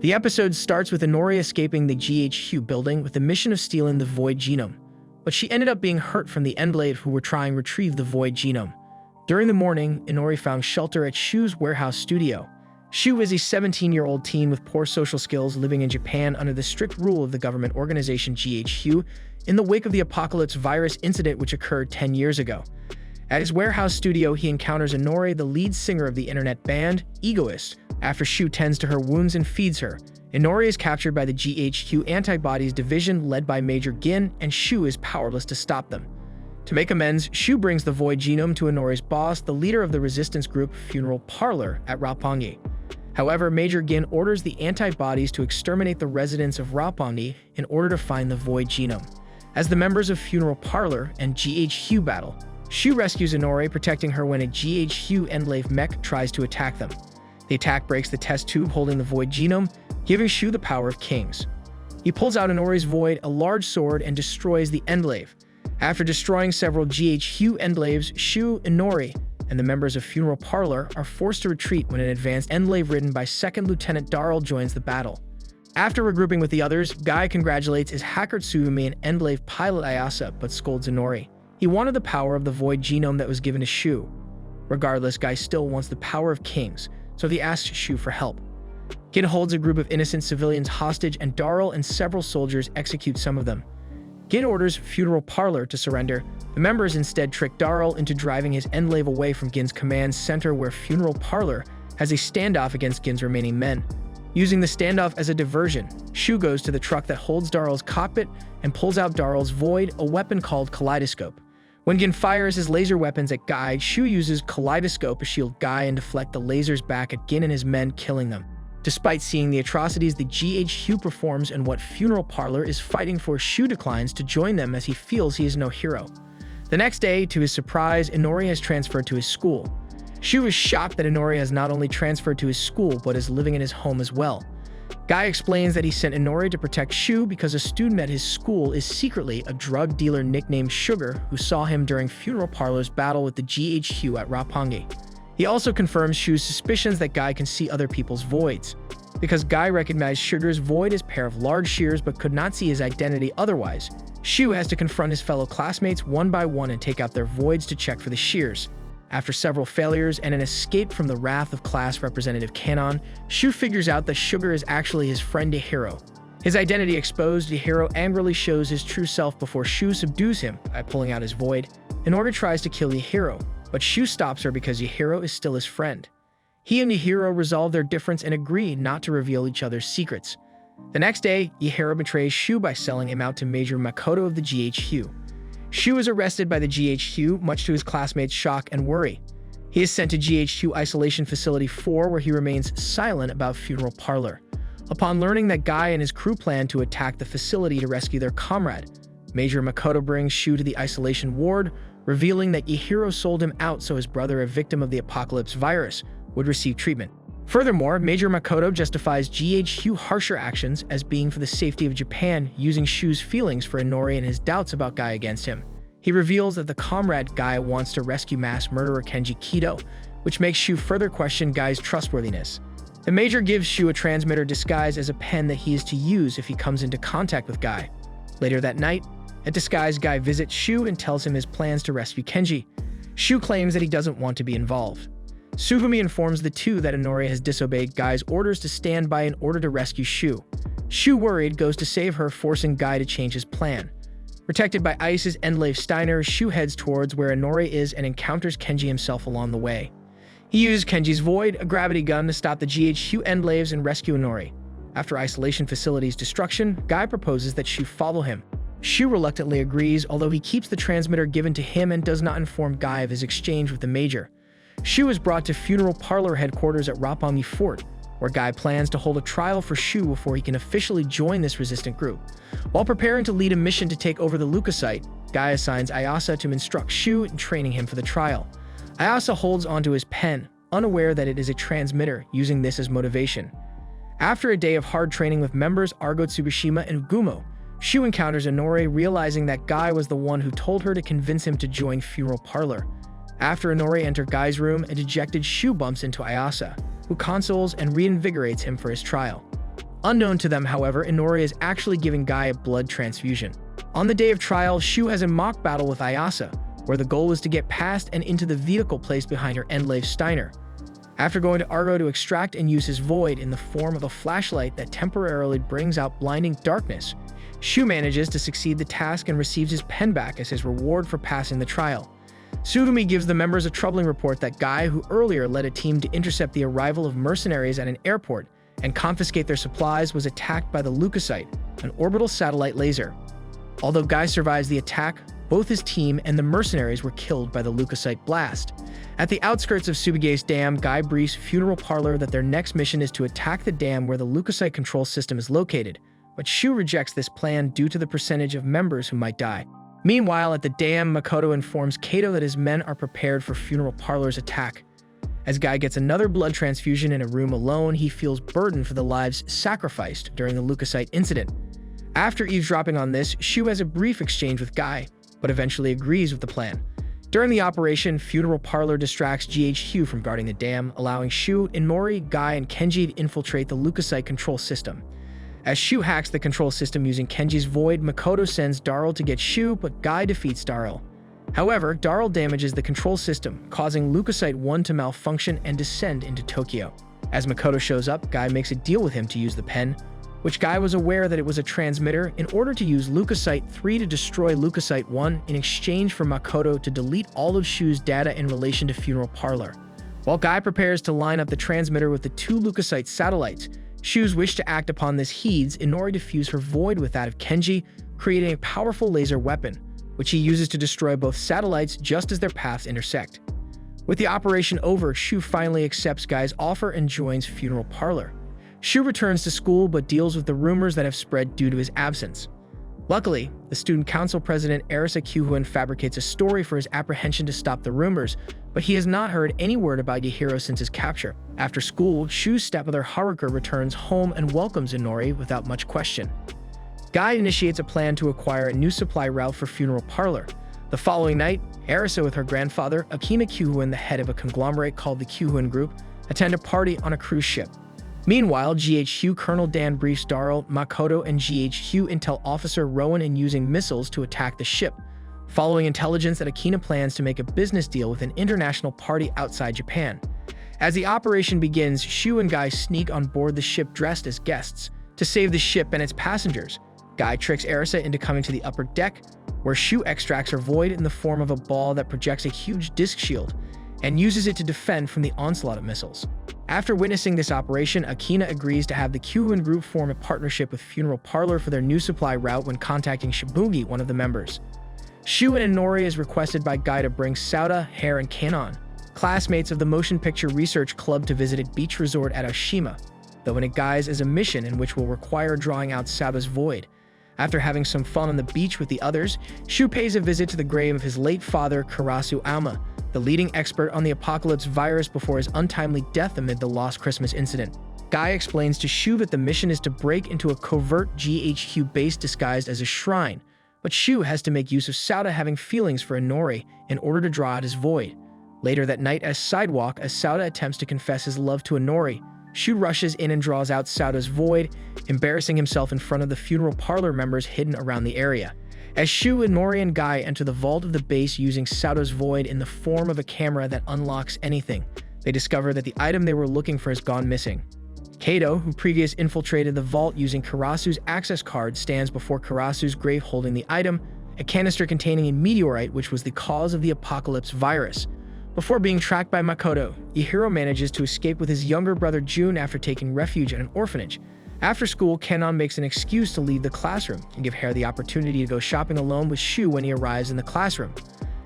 The episode starts with Inori escaping the GHQ building with the mission of stealing the Void Genome, but she ended up being hurt from the Endblade who were trying to retrieve the Void Genome. During the morning, Inori found shelter at Shu's warehouse studio. Shu is a 17-year-old teen with poor social skills living in Japan under the strict rule of the government organization GHQ in the wake of the Apocalypse virus incident which occurred 10 years ago. At his warehouse studio, he encounters Inori, the lead singer of the internet band, Egoist. After Shu tends to her wounds and feeds her, Inori is captured by the GHQ Antibodies Division led by Major Gin, and Shu is powerless to stop them. To make amends, Shu brings the Void Genome to Inori's boss, the leader of the resistance group Funeral Parlor at Roppongi. However, Major Gin orders the antibodies to exterminate the residents of Roppongi in order to find the Void Genome. As the members of Funeral Parlor and GHQ battle, Shu rescues Inori, protecting her when a GHQ Endlave mech tries to attack them. The attack breaks the test tube holding the Void Genome, giving Shu the power of kings. He pulls out Inori's Void, a large sword, and destroys the Endlave. After destroying several GHQ Endlaves, Shu, Inori, and the members of Funeral Parlor are forced to retreat when an advanced Endlave ridden by 2nd Lieutenant Darrell joins the battle. After regrouping with the others, Guy congratulates his hacker Tsugumi and Endlave pilot Ayasa, but scolds Inori. He wanted the power of the Void Genome that was given to Shu. Regardless, Guy still wants the power of kings, so he asks Shu for help. Gin holds a group of innocent civilians hostage, and Darrell and several soldiers execute some of them. Gin orders Funeral Parlor to surrender. The members instead trick Darrell into driving his Endlave away from Gin's command center, where Funeral Parlor has a standoff against Gin's remaining men. Using the standoff as a diversion, Shu goes to the truck that holds Darrell's cockpit and pulls out Darrell's Void, a weapon called Kaleidoscope. When Gin fires his laser weapons at Guy, Shu uses Kaleidoscope to shield Guy and deflect the lasers back at Gin and his men, killing them. Despite seeing the atrocities the GHQ performs and what Funeral Parlor is fighting for, Shu declines to join them as he feels he is no hero. The next day, to his surprise, Inori has transferred to his school. Shu is shocked that Inori has not only transferred to his school, but is living in his home as well. Guy explains that he sent Inori to protect Shu because a student at his school is secretly a drug dealer nicknamed Sugar who saw him during Funeral Parlor's battle with the GHQ at Roppongi. He also confirms Shu's suspicions that Guy can see other people's voids. Because Guy recognized Sugar's void as a pair of large shears but could not see his identity otherwise, Shu has to confront his fellow classmates one by one and take out their voids to check for the shears. After several failures and an escape from the wrath of Class Representative Kanon, Shu figures out that Sugar is actually his friend Yahiro. His identity exposed, Yahiro angrily shows his true self before Shu subdues him by pulling out his void. Inori tries to kill Yahiro, but Shu stops her because Yahiro is still his friend. He and Yahiro resolve their difference and agree not to reveal each other's secrets. The next day, Yahiro betrays Shu by selling him out to Major Makoto of the GHQ. Shu is arrested by the GHQ, much to his classmates' shock and worry. He is sent to GHQ Isolation Facility 4, where he remains silent about Funeral Parlor. Upon learning that Guy and his crew plan to attack the facility to rescue their comrade, Major Makoto brings Shu to the isolation ward, revealing that Yahiro sold him out so his brother, a victim of the Apocalypse virus, would receive treatment. Furthermore, Major Makoto justifies GHQ harsher actions as being for the safety of Japan, using Shu's feelings for Inori and his doubts about Guy against him. He reveals that the comrade Guy wants to rescue mass murderer Kenji Kido, which makes Shu further question Guy's trustworthiness. The Major gives Shu a transmitter disguised as a pen that he is to use if he comes into contact with Guy. Later that night, a disguised Guy visits Shu and tells him his plans to rescue Kenji. Shu claims that he doesn't want to be involved. Tsugumi informs the two that Inori has disobeyed Guy's orders to stand by in order to rescue Shu. Shu, worried, goes to save her, forcing Guy to change his plan. Protected by Ice's Endlave Steiner, Shu heads towards where Inori is and encounters Kenji himself along the way. He uses Kenji's Void, a gravity gun, to stop the GHQ Endlaves and rescue Inori. After Isolation Facility's destruction, Guy proposes that Shu follow him. Shu reluctantly agrees, although he keeps the transmitter given to him and does not inform Guy of his exchange with the Major. Shu is brought to Funeral Parlor headquarters at Roppongi Fort, where Guy plans to hold a trial for Shu before he can officially join this resistant group. While preparing to lead a mission to take over the Leukocyte, Guy assigns Ayasa to instruct Shu in training him for the trial. Ayasa holds onto his pen, unaware that it is a transmitter, using this as motivation. After a day of hard training with members Argo Tsukushima and Gumo, Shu encounters Inori, realizing that Guy was the one who told her to convince him to join Funeral Parlor. After Inori enters Guy's room, a dejected Shu bumps into Ayasa, who consoles and reinvigorates him for his trial. Unknown to them, however, Inori is actually giving Guy a blood transfusion. On the day of trial, Shu has a mock battle with Ayasa, where the goal was to get past and into the vehicle placed behind her Endlave Steiner. After going to Argo to extract and use his void in the form of a flashlight that temporarily brings out blinding darkness, Shu manages to succeed the task and receives his pen back as his reward for passing the trial. Sugumi gives the members a troubling report that Guy, who earlier led a team to intercept the arrival of mercenaries at an airport and confiscate their supplies, was attacked by the Leukocyte, an orbital satellite laser. Although Guy survives the attack, both his team and the mercenaries were killed by the Leukocyte blast. At the outskirts of Subige's dam, Guy briefs Funeral Parlor that their next mission is to attack the dam where the Leukocyte control system is located, but Shu rejects this plan due to the percentage of members who might die. Meanwhile, at the dam, Makoto informs Kato that his men are prepared for Funeral Parlor's attack. As Guy gets another blood transfusion in a room alone, he feels burdened for the lives sacrificed during the Leukocyte incident. After eavesdropping on this, Shu has a brief exchange with Guy, but eventually agrees with the plan. During the operation, Funeral Parlor distracts GHQ from guarding the dam, allowing Shu, Inori, Guy, and Kenji to infiltrate the Leukocyte control system. As Shu hacks the control system using Kenji's void, Makoto sends Darl to get Shu, but Guy defeats Darl. However, Darl damages the control system, causing Leukocyte 1 to malfunction and descend into Tokyo. As Makoto shows up, Guy makes a deal with him to use the pen, which Guy was aware that it was a transmitter, in order to use Leukocyte 3 to destroy Leukocyte 1 in exchange for Makoto to delete all of Shu's data in relation to Funeral Parlor. While Guy prepares to line up the transmitter with the 2 Leukocyte satellites, Shu's wish to act upon this heeds Inori to fuse her void with that of Kenji, creating a powerful laser weapon, which he uses to destroy both satellites just as their paths intersect. With the operation over, Shu finally accepts Guy's offer and joins Funeral Parlor. Shu returns to school but deals with the rumors that have spread due to his absence. Luckily, the student council president Arisa Kyuhyun fabricates a story for his apprehension to stop the rumors, but he has not heard any word about Yahiro since his capture. After school, Shu's stepmother Haruka returns home and welcomes Inori without much question. Guy initiates a plan to acquire a new supply route for Funeral Parlor. The following night, Arisa with her grandfather, Akima Kyuhyun, the head of a conglomerate called the Kyuhyun Group, attend a party on a cruise ship. Meanwhile, GHQ Colonel Dan briefs Darl, Makoto, and GHQ Intel Officer Rowan in using missiles to attack the ship, following intelligence that Akina plans to make a business deal with an international party outside Japan. As the operation begins, Shu and Guy sneak on board the ship dressed as guests to save the ship and its passengers. Guy tricks Arisa into coming to the upper deck, where Shu extracts her void in the form of a ball that projects a huge disc shield and uses it to defend from the onslaught of missiles. After witnessing this operation, Akina agrees to have the Kyuhyun Group form a partnership with Funeral Parlor for their new supply route when contacting Shibugi, one of the members. Shu and Inori is requested by Guy to bring Sauda, Hare, and Kanon, classmates of the Motion Picture Research Club, to visit a beach resort at Oshima, though in a guise as a mission in which will require drawing out Sauda's void. After having some fun on the beach with the others, Shu pays a visit to the grave of his late father, Karasu Aoma, the leading expert on the apocalypse virus, before his untimely death amid the Lost Christmas incident. Guy explains to Shu that the mission is to break into a covert GHQ base disguised as a shrine, but Shu has to make use of Sauda having feelings for Inori in order to draw out his void. Later that night, as Sauda attempts to confess his love to Inori, Shu rushes in and draws out Sauda's void, embarrassing himself in front of the Funeral Parlor members hidden around the area. As Shu, Inori, and Guy enter the vault of the base using Sauda's void in the form of a camera that unlocks anything, they discover that the item they were looking for has gone missing. Kato, who previously infiltrated the vault using Karasu's access card, stands before Karasu's grave holding the item, a canister containing a meteorite which was the cause of the apocalypse virus. Before being tracked by Makoto, Yahiro manages to escape with his younger brother Jun after taking refuge at an orphanage. After school, Kanon makes an excuse to leave the classroom and give Hare the opportunity to go shopping alone with Shu when he arrives in the classroom.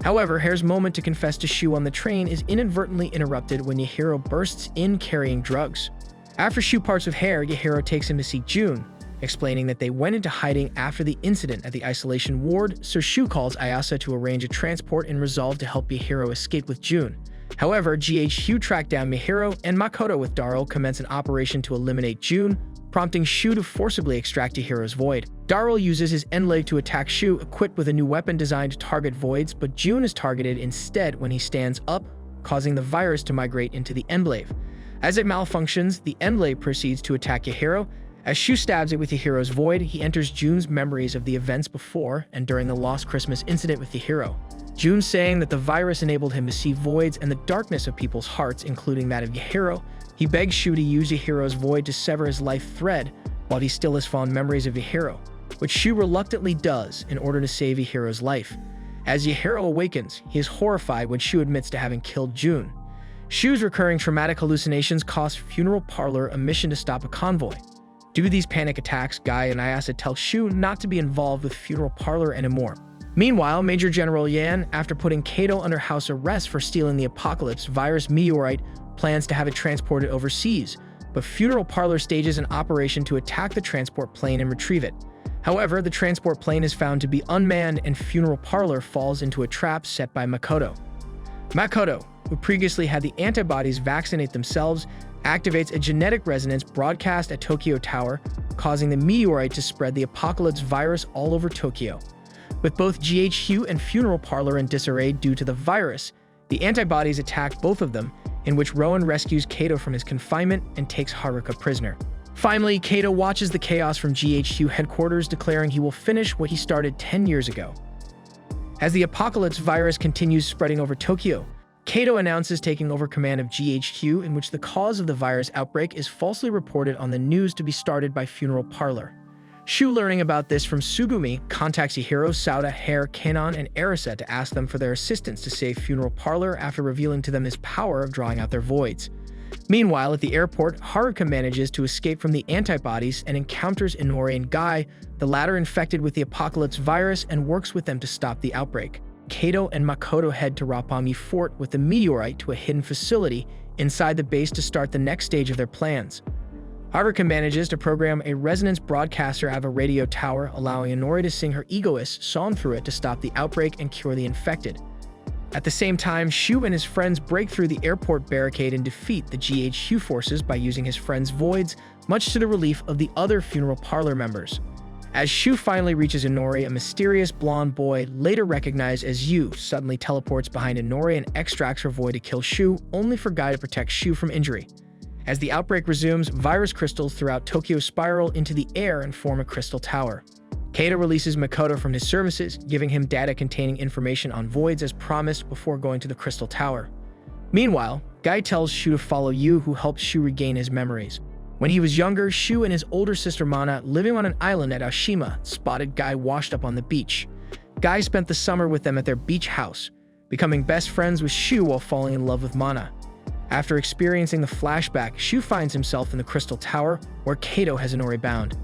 However, Hare's moment to confess to Shu on the train is inadvertently interrupted when Yahiro bursts in carrying drugs. After Shu parts with Hare, Yahiro takes him to see Jun, explaining that they went into hiding after the incident at the isolation ward, so Shu calls Ayasa to arrange a transport and resolve to help Yahiro escape with Jun. However, GHQ track down Yahiro, and Makoto with Darl commence an operation to eliminate Jun, prompting Shu to forcibly extract Yahiro's void. Darl uses his Endlave to attack Shu, equipped with a new weapon designed to target voids, but Jun is targeted instead when he stands up, causing the virus to migrate into the Endlave. As it malfunctions, the Endlave proceeds to attack Yahiro. As Shu stabs it with Yahiro's void, he enters Jun's memories of the events before and during the Lost Christmas incident with Yahiro. Jun saying that the virus enabled him to see voids and the darkness of people's hearts, including that of Yahiro. He begs Shu to use Yahiro's void to sever his life thread while he still has fond memories of Yahiro, which Shu reluctantly does in order to save Yahiro's life. As Yahiro awakens, he is horrified when Shu admits to having killed Jun. Shu's recurring traumatic hallucinations cost Funeral Parlor a mission to stop a convoy. Due to these panic attacks, Guy and Ayase tell Shu not to be involved with Funeral Parlor anymore. Meanwhile, Major General Yan, after putting Kato under house arrest for stealing the Apocalypse virus meteorite, plans to have it transported overseas, but Funeral Parlor stages an operation to attack the transport plane and retrieve it. However, the transport plane is found to be unmanned and Funeral Parlor falls into a trap set by Makoto. Makoto, who previously had the antibodies vaccinate themselves, activates a genetic resonance broadcast at Tokyo Tower, causing the meteorite to spread the Apocalypse virus all over Tokyo. With both GHQ and Funeral Parlor in disarray due to the virus, the antibodies attack both of them, in which Rowan rescues Kato from his confinement and takes Haruka prisoner. Finally, Kato watches the chaos from GHQ headquarters, declaring he will finish what he started 10 years ago. As the Apocalypse virus continues spreading over Tokyo, Kato announces taking over command of GHQ, in which the cause of the virus outbreak is falsely reported on the news to be started by Funeral Parlor. Shu, learning about this from Tsugumi, contacts Yahiro, Sauda, Hare, Kanon, and Arisa to ask them for their assistance to save Funeral Parlor after revealing to them his power of drawing out their voids. Meanwhile, at the airport, Haruka manages to escape from the antibodies and encounters Inori and Guy, the latter infected with the Apocalypse virus, and works with them to stop the outbreak. Kato and Makoto head to Roppongi Fort with the meteorite to a hidden facility inside the base to start the next stage of their plans. Haruka manages to program a resonance broadcaster out of a radio tower, allowing Inori to sing her egoist song through it to stop the outbreak and cure the infected. At the same time, Shu and his friends break through the airport barricade and defeat the GHQ forces by using his friend's voids, much to the relief of the other Funeral Parlor members. As Shu finally reaches Inori, a mysterious blonde boy, later recognized as Yu, suddenly teleports behind Inori and extracts her void to kill Shu, only for Guy to protect Shu from injury. As the outbreak resumes, virus crystals throughout Tokyo spiral into the air and form a crystal tower. Kato releases Makoto from his services, giving him data containing information on voids as promised before going to the crystal tower. Meanwhile, Guy tells Shu to follow Yu, who helps Shu regain his memories. When he was younger, Shu and his older sister Mana, living on an island at Aoshima, spotted Guy washed up on the beach. Guy spent the summer with them at their beach house, becoming best friends with Shu while falling in love with Mana. After experiencing the flashback, Shu finds himself in the Crystal Tower, where Kato has Inori bound.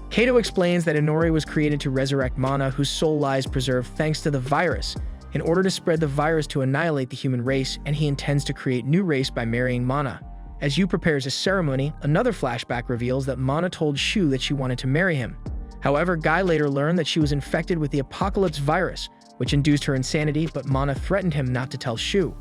Kato explains that Inori was created to resurrect Mana, whose soul lies preserved thanks to the virus, in order to spread the virus to annihilate the human race, and he intends to create new race by marrying Mana. As Yu prepares a ceremony, another flashback reveals that Mana told Shu that she wanted to marry him. However, Guy later learned that she was infected with the Apocalypse virus, which induced her insanity, but Mana threatened him not to tell Shu.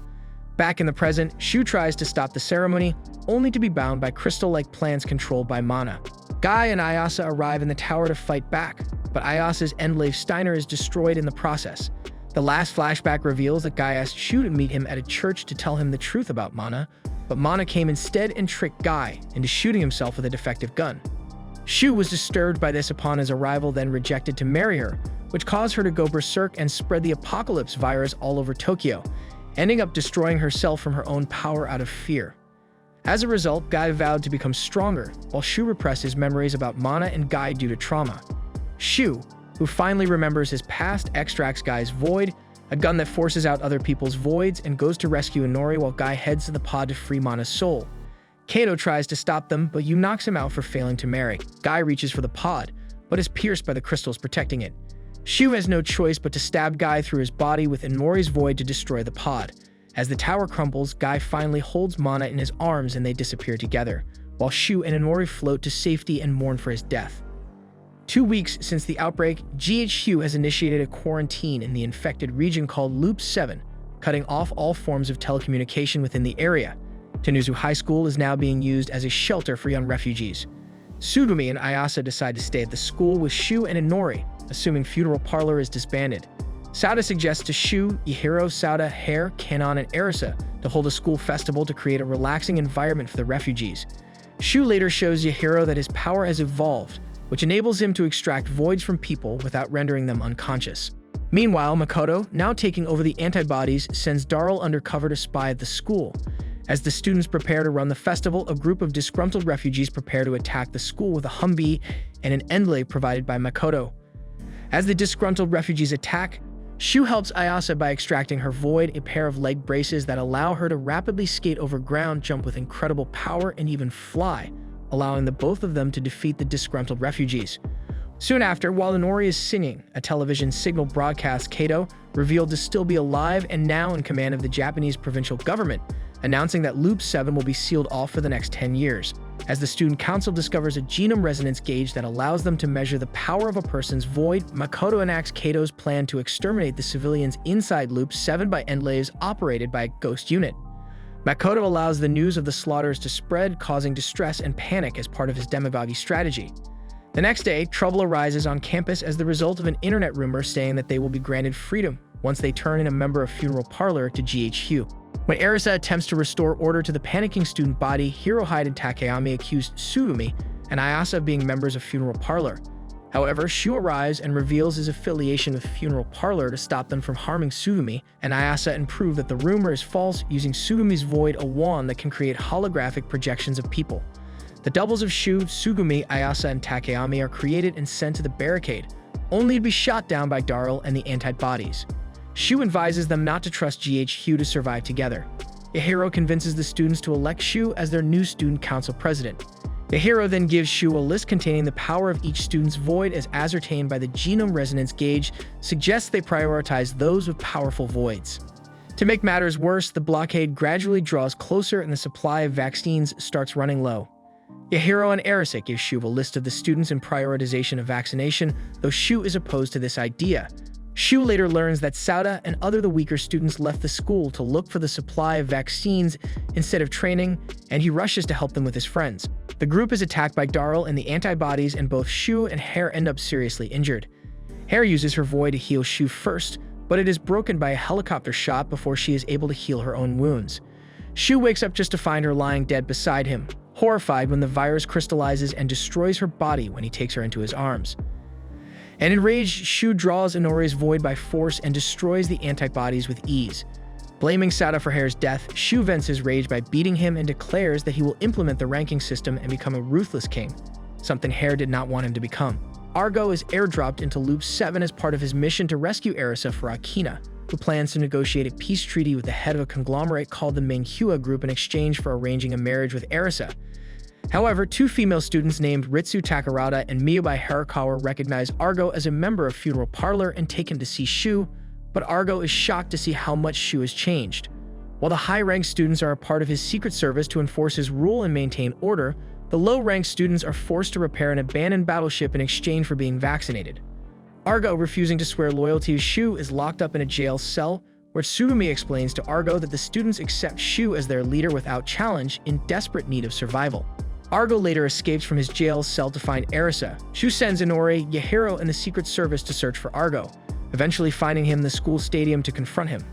Back in the present, Shu tries to stop the ceremony, only to be bound by crystal-like plants controlled by Mana. Guy and Ayase arrive in the tower to fight back, but Ayase's Endlave Steiner is destroyed in the process. The last flashback reveals that Guy asked Shu to meet him at a church to tell him the truth about Mana, but Mana came instead and tricked Guy into shooting himself with a defective gun. Shu was disturbed by this upon his arrival, then rejected to marry her, which caused her to go berserk and spread the Apocalypse virus all over Tokyo, ending up destroying herself from her own power out of fear. As a result, Guy vowed to become stronger, while Shu repressed his memories about Mana and Guy due to trauma. Shu, who finally remembers his past, extracts Guy's void, a gun that forces out other people's voids, and goes to rescue Inori while Guy heads to the pod to free Mana's soul. Kato tries to stop them, but Yu knocks him out for failing to marry. Guy reaches for the pod, but is pierced by the crystals protecting it. Shu has no choice but to stab Guy through his body with Inori's void to destroy the pod. As the tower crumbles, Guy finally holds Mana in his arms and they disappear together, while Shu and Inori float to safety and mourn for his death. 2 weeks since the outbreak, GHQ has initiated a quarantine in the infected region called Loop 7, cutting off all forms of telecommunication within the area. Tenuzu High School is now being used as a shelter for young refugees. Tsugumi and Ayase decide to stay at the school with Shu and Inori, assuming Funeral Parlor is disbanded. Sauda suggests to Shu, Yahiro, Sauda, Hare, Kanon, and Arisa to hold a school festival to create a relaxing environment for the refugees. Shu later shows Yahiro that his power has evolved, which enables him to extract voids from people without rendering them unconscious. Meanwhile, Makoto, now taking over the antibodies, sends Darl undercover to spy at the school. As the students prepare to run the festival, a group of disgruntled refugees prepare to attack the school with a Humvee and an endlay provided by Makoto. As the disgruntled refugees attack, Shu helps Ayase by extracting her void, a pair of leg braces that allow her to rapidly skate over ground, jump with incredible power, and even fly, allowing the both of them to defeat the disgruntled refugees. Soon after, while Inori is singing, a television signal broadcasts Kato, revealed to still be alive and now in command of the Japanese provincial government, announcing that Loop 7 will be sealed off for the next 10 years. As the Student Council discovers a genome resonance gauge that allows them to measure the power of a person's void, Makoto enacts Kato's plan to exterminate the civilians inside Loop 7 by endlays operated by a ghost unit. Makoto allows the news of the slaughters to spread, causing distress and panic as part of his demagogue strategy. The next day, trouble arises on campus as the result of an internet rumor saying that they will be granted freedom once they turn in a member of Funeral Parlor to GHQ. When Arisa attempts to restore order to the panicking student body, Hirohide and Takayami accuse Sugumi and Ayase of being members of Funeral Parlor. However, Shu arrives and reveals his affiliation with Funeral Parlor to stop them from harming Sugumi and Ayase and prove that the rumor is false using Sugumi's void, a wand that can create holographic projections of people. The doubles of Shu, Sugumi, Ayase, and Takayami are created and sent to the barricade, only to be shot down by Darl and the antibodies. Shu advises them not to trust GHQ to survive together. Yahiro convinces the students to elect Shu as their new student council president. Yahiro then gives Shu a list containing the power of each student's void as ascertained by the genome resonance gauge, suggests they prioritize those with powerful voids. To make matters worse, the blockade gradually draws closer and the supply of vaccines starts running low. Yahiro and Arisa give Shu a list of the students in prioritization of vaccination, though Shu is opposed to this idea. Shu later learns that Sauda and the weaker students left the school to look for the supply of vaccines instead of training, and he rushes to help them with his friends. The group is attacked by Darl and the antibodies, and both Shu and Hare end up seriously injured. Hare uses her void to heal Shu first, but it is broken by a helicopter shot before she is able to heal her own wounds. Shu wakes up just to find her lying dead beside him, horrified when the virus crystallizes and destroys her body when he takes her into his arms. And enraged, Shu draws Inori's void by force and destroys the antibodies with ease. Blaming Sauda for Hare's death, Shu vents his rage by beating him and declares that he will implement the ranking system and become a ruthless king, something Hare did not want him to become. Argo is airdropped into Loop 7 as part of his mission to rescue Arisa for Akina, who plans to negotiate a peace treaty with the head of a conglomerate called the Menghua Group in exchange for arranging a marriage with Arisa. However, two female students named Ritsu Takarada and Miyubai Harakawa recognize Argo as a member of Funeral Parlor and take him to see Shu, but Argo is shocked to see how much Shu has changed. While the high-ranked students are a part of his secret service to enforce his rule and maintain order, the low-ranked students are forced to repair an abandoned battleship in exchange for being vaccinated. Argo, refusing to swear loyalty to Shu, is locked up in a jail cell, where Tsugumi explains to Argo that the students accept Shu as their leader without challenge, in desperate need of survival. Argo later escapes from his jail cell to find Arisa. Shu sends Inori, Yahiro, and the Secret Service to search for Argo, eventually finding him in the school stadium to confront him.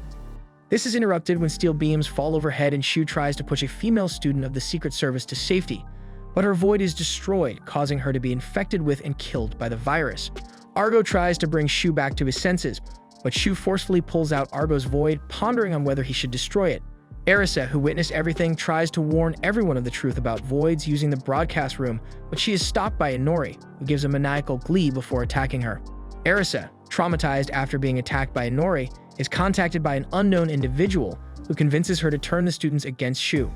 This is interrupted when steel beams fall overhead and Shu tries to push a female student of the Secret Service to safety, but her void is destroyed, causing her to be infected with and killed by the virus. Argo tries to bring Shu back to his senses, but Shu forcefully pulls out Argo's void, pondering on whether he should destroy it. Arisa, who witnessed everything, tries to warn everyone of the truth about voids using the broadcast room, but she is stopped by Inori, who gives a maniacal glee before attacking her. Arisa, traumatized after being attacked by Inori, is contacted by an unknown individual who convinces her to turn the students against Shu.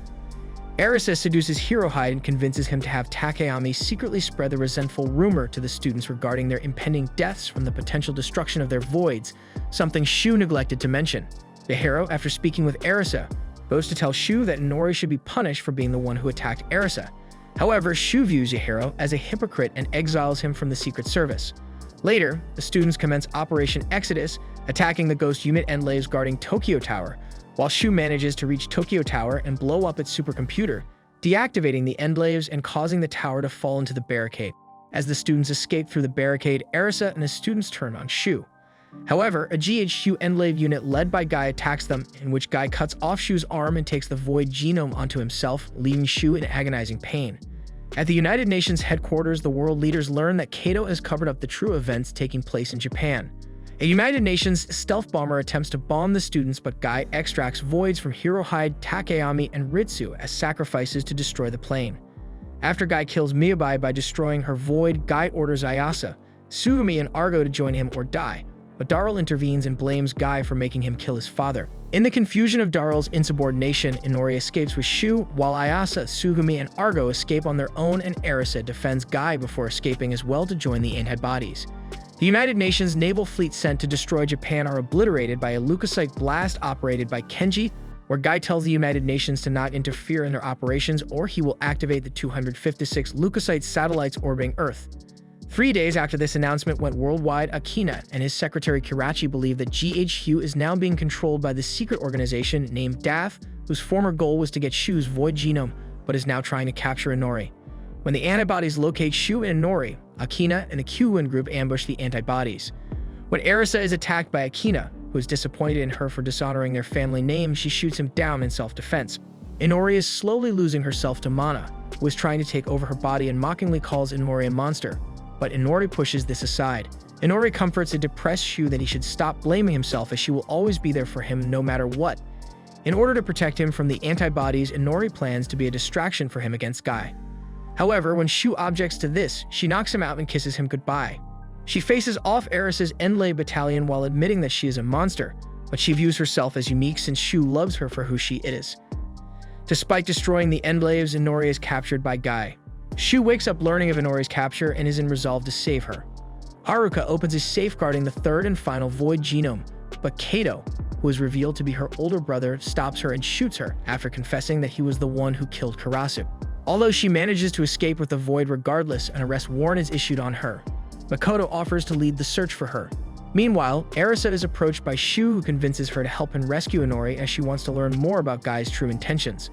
Arisa seduces Hirohide and convinces him to have Takayami secretly spread the resentful rumor to the students regarding their impending deaths from the potential destruction of their voids, something Shu neglected to mention. The hero, after speaking with Arisa, goes to tell Shu that Inori should be punished for being the one who attacked Arisa. However, Shu views Yahiro as a hypocrite and exiles him from the Secret Service. Later, the students commence Operation Exodus, attacking the ghost unit Endlaves guarding Tokyo Tower, while Shu manages to reach Tokyo Tower and blow up its supercomputer, deactivating the Endlaves and causing the tower to fall into the barricade. As the students escape through the barricade, Arisa and the students turn on Shu. However, a GHQ Endlave unit led by Guy attacks them, in which Guy cuts off Shu's arm and takes the void genome onto himself, leaving Shu in agonizing pain. At the United Nations headquarters, the world leaders learn that Kato has covered up the true events taking place in Japan. A United Nations stealth bomber attempts to bomb the students, but Guy extracts voids from Hirohide, Takeami, and Ritsu as sacrifices to destroy the plane. After Guy kills Miyabai by destroying her void, Guy orders Ayase, Tsugumi, and Argo to join him or die, but Darrell intervenes and blames Guy for making him kill his father. In the confusion of Darrell's insubordination, Inori escapes with Shu, while Ayase, Tsugumi, and Argo escape on their own, and Arisa defends Guy before escaping as well to join the antibodies. The United Nations naval fleet sent to destroy Japan are obliterated by a Leukocyte blast operated by Kenji, where Guy tells the United Nations to not interfere in their operations or he will activate the 256 Leukocyte satellites orbiting Earth. 3 days after this announcement went worldwide, Akina and his secretary Kirachi believe that GHQ is now being controlled by the secret organization named DAF, whose former goal was to get Shu's void genome, but is now trying to capture Inori. When the antibodies locate Shu and Inori, Akina and the Q-Win group ambush the antibodies. When Arisa is attacked by Akina, who is disappointed in her for dishonoring their family name, she shoots him down in self-defense. Inori is slowly losing herself to Mana, who is trying to take over her body and mockingly calls Inori a monster, but Inori pushes this aside. Inori comforts a depressed Shu that he should stop blaming himself as she will always be there for him no matter what. In order to protect him from the antibodies, Inori plans to be a distraction for him against Guy. However, when Shu objects to this, she knocks him out and kisses him goodbye. She faces off Eris's Enlay battalion while admitting that she is a monster, but she views herself as unique since Shu loves her for who she is. Despite destroying the Enlaves, Inori is captured by Guy. Shu wakes up learning of Inori's capture and is in resolve to save her. Haruka opens a safeguarding the third and final void genome, but Kato, who is revealed to be her older brother, stops her and shoots her after confessing that he was the one who killed Karasu. Although she manages to escape with the void regardless, an arrest warrant is issued on her. Makoto offers to lead the search for her. Meanwhile, Arisa is approached by Shu, who convinces her to help him rescue Inori as she wants to learn more about Guy's true intentions.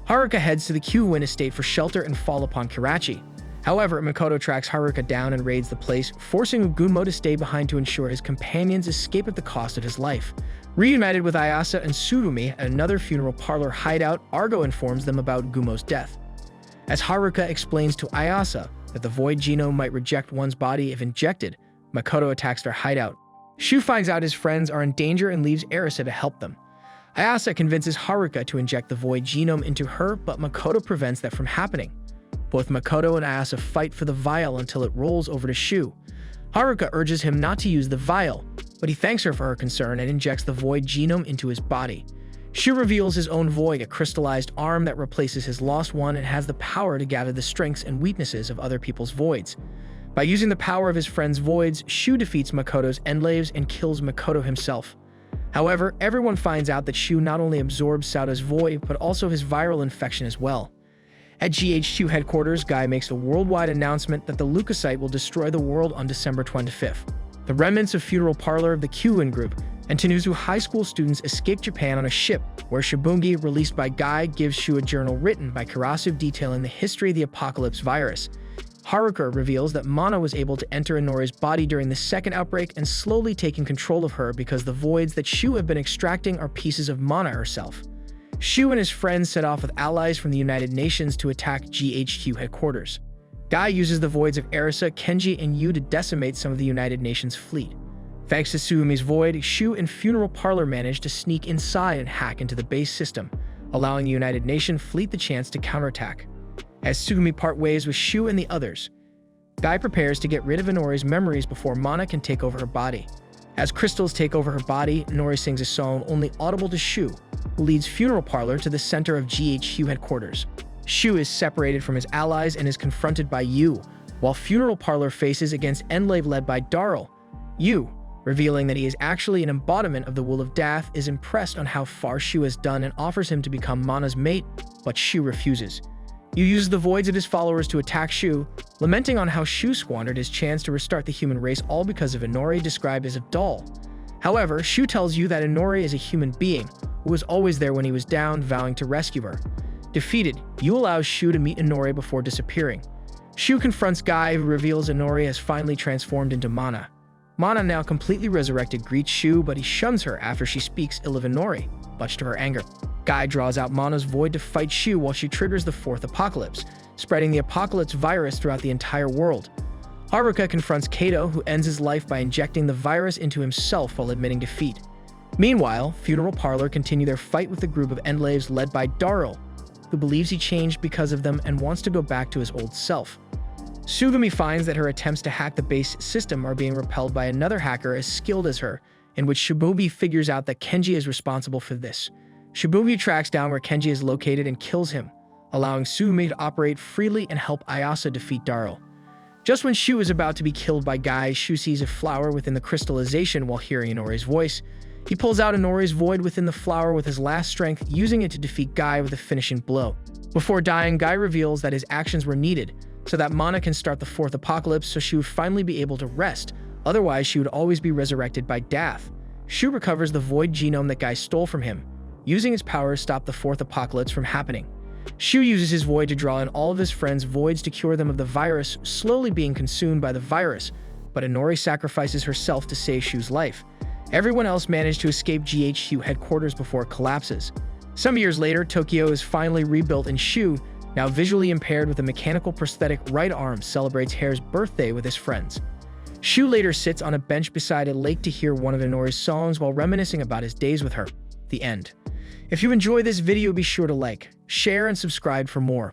Haruka heads to the Q-Win estate for shelter and fall upon Kirachi. However, Makoto tracks Haruka down and raids the place, forcing Ugumo to stay behind to ensure his companions escape at the cost of his life. Reunited with Ayase and Tsugumi at another funeral parlor hideout, Argo informs them about Gumo's death. As Haruka explains to Ayase that the void genome might reject one's body if injected, Makoto attacks their hideout. Shu finds out his friends are in danger and leaves Arisa to help them. Ayase convinces Haruka to inject the void genome into her, but Makoto prevents that from happening. Both Makoto and Ayase fight for the vial until it rolls over to Shu. Haruka urges him not to use the vial, but he thanks her for her concern and injects the void genome into his body. Shu reveals his own void, a crystallized arm that replaces his lost one and has the power to gather the strengths and weaknesses of other people's voids. By using the power of his friend's voids, Shu defeats Makoto's Enlaves and kills Makoto himself. However, everyone finds out that Shu not only absorbs Sauda's void, but also his viral infection as well. At GHQ headquarters, Guy makes a worldwide announcement that the Leukocyte will destroy the world on December 25th. The remnants of funeral parlor of the Q-Win group and Tenuzu high school students escape Japan on a ship, where Shibungi, released by Guy, gives Shu a journal written by Karasu detailing the history of the apocalypse virus. Haruka reveals that Mana was able to enter Inori's body during the second outbreak and slowly taking control of her because the voids that Shu have been extracting are pieces of Mana herself. Shu and his friends set off with allies from the United Nations to attack GHQ headquarters. Guy uses the voids of Arisa, Kenji, and Yu to decimate some of the United Nations fleet. Thanks to Tsugumi's void, Shu and Funeral Parlor manage to sneak inside and hack into the base system, allowing the United Nations fleet the chance to counterattack. As Tsugumi part ways with Shu and the others, Guy prepares to get rid of Inori's memories before Mana can take over her body. As crystals take over her body, Inori sings a song only audible to Shu, who leads Funeral Parlor to the center of GHQ headquarters. Shu is separated from his allies and is confronted by Yu, while Funeral Parlor faces against Enlave led by Darrell. Yu, revealing that he is actually an embodiment of the will of Death, is impressed on how far Shu has done and offers him to become Mana's mate, but Shu refuses. Yu uses the voids of his followers to attack Shu, lamenting on how Shu squandered his chance to restart the human race all because of Inori, described as a doll. However, Shu tells Yu that Inori is a human being, who was always there when he was down, vowing to rescue her. Defeated, Yu allows Shu to meet Inori before disappearing. Shu confronts Guy, who reveals Inori has finally transformed into Mana. Mana, now completely resurrected, greets Shu, but he shuns her after she speaks ill of Inori, much to her anger. Guy draws out Mana's void to fight Shu while she triggers the fourth apocalypse, spreading the apocalypse virus throughout the entire world. Haruka confronts Kato, who ends his life by injecting the virus into himself while admitting defeat. Meanwhile, Funeral Parlor continue their fight with a group of Endlaves led by Darl, who believes he changed because of them and wants to go back to his old self. Sugumi finds that her attempts to hack the base system are being repelled by another hacker as skilled as her, in which Shibuya figures out that Kenji is responsible for this. Shibuya tracks down where Kenji is located and kills him, allowing Sugumi to operate freely and help Ayase defeat Darl. Just when Shu is about to be killed by Guy, Shu sees a flower within the crystallization while hearing Inori's voice. He pulls out Inori's void within the flower with his last strength, using it to defeat Guy with a finishing blow. Before dying, Guy reveals that his actions were needed, so that Mana can start the fourth apocalypse so she would finally be able to rest, otherwise she would always be resurrected by death. Shu recovers the void genome that Guy stole from him, using his power to stop the fourth apocalypse from happening. Shu uses his void to draw in all of his friends' voids to cure them of the virus, slowly being consumed by the virus, but Inori sacrifices herself to save Shu's life. Everyone else managed to escape GHQ headquarters before it collapses. Some years later, Tokyo is finally rebuilt and Shu, now visually impaired with a mechanical prosthetic right arm, celebrates Hare's birthday with his friends. Shu later sits on a bench beside a lake to hear one of Inori's songs while reminiscing about his days with her. The end. If you enjoyed this video, be sure to like, share, and subscribe for more.